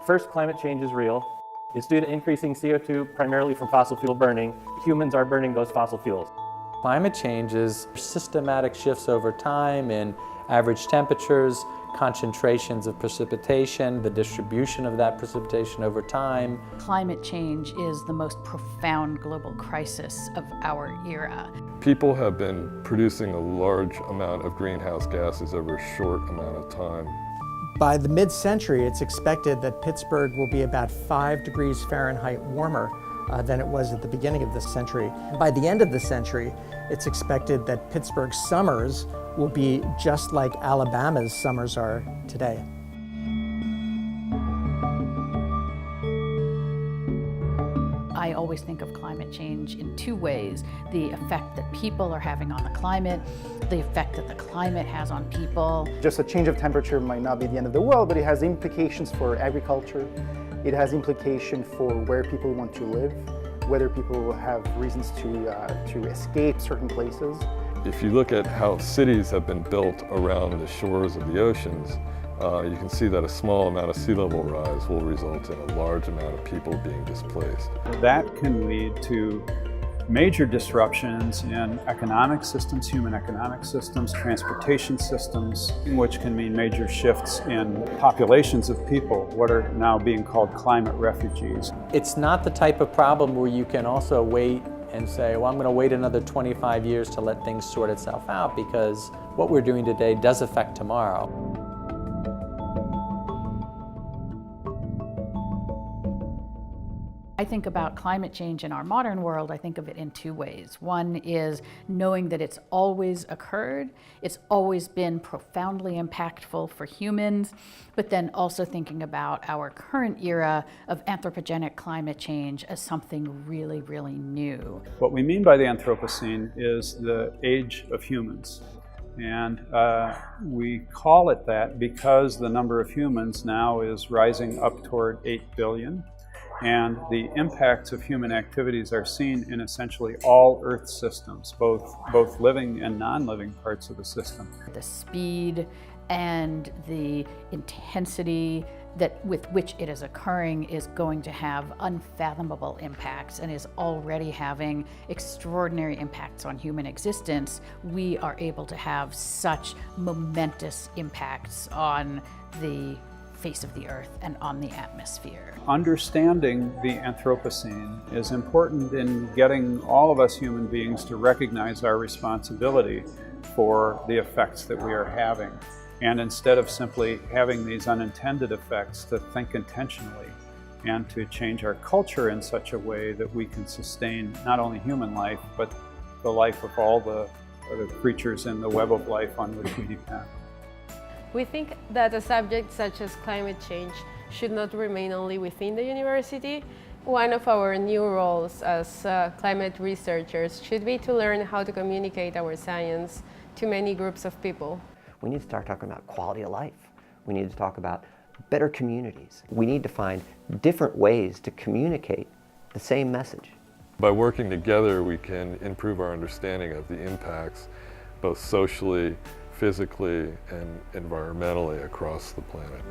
First, climate change is real. It's due to increasing CO2 primarily from fossil fuel burning. Humans are burning those fossil fuels. Climate change is systematic shifts over time in average temperatures, concentrations of precipitation, the distribution of that precipitation over time. Climate change is the most profound global crisis of our era. People have been producing a large amount of greenhouse gases over a short amount of time. By the mid-century, it's expected that Pittsburgh will be about 5 degrees Fahrenheit warmer than it was at the beginning of this century. By the end of the century, it's expected that Pittsburgh's summers will be just like Alabama's summers are today. I always think of climate change in two ways: the effect that people are having on the climate, the effect that the climate has on people. Just a change of temperature might not be the end of the world, but it has implications for agriculture. It has implications for where people want to live, whether people will have reasons to escape certain places. If you look at how cities have been built around the shores of the oceans, you can see that a small amount of sea level rise will result in a large amount of people being displaced. That can lead to major disruptions in economic systems, human economic systems, transportation systems, which can mean major shifts in populations of people, what are now being called climate refugees. It's not the type of problem where you can also wait and say, well, I'm going to wait another 25 years to let things sort itself out, because what we're doing today does affect tomorrow. I think about climate change in our modern world, I think of it in two ways. One is knowing that it's always occurred, it's always been profoundly impactful for humans, but then also thinking about our current era of anthropogenic climate change as something really, really new. What we mean by the Anthropocene is the age of humans. And we call it that because the number of humans now is rising up toward 8 billion. And the impacts of human activities are seen in essentially all Earth systems, both living and non-living parts of the system. The speed and the intensity with which it is occurring is going to have unfathomable impacts and is already having extraordinary impacts on human existence. We are able to have such momentous impacts on the face of the Earth and on the atmosphere. Understanding the Anthropocene is important in getting all of us human beings to recognize our responsibility for the effects that we are having. And instead of simply having these unintended effects, to think intentionally and to change our culture in such a way that we can sustain not only human life, but the life of all the creatures in the web of life on which we depend. We think that a subject such as climate change should not remain only within the university. One of our new roles as climate researchers should be to learn how to communicate our science to many groups of people. We need to start talking about quality of life. We need to talk about better communities. We need to find different ways to communicate the same message. By working together, we can improve our understanding of the impacts, both socially, physically, and environmentally across the planet.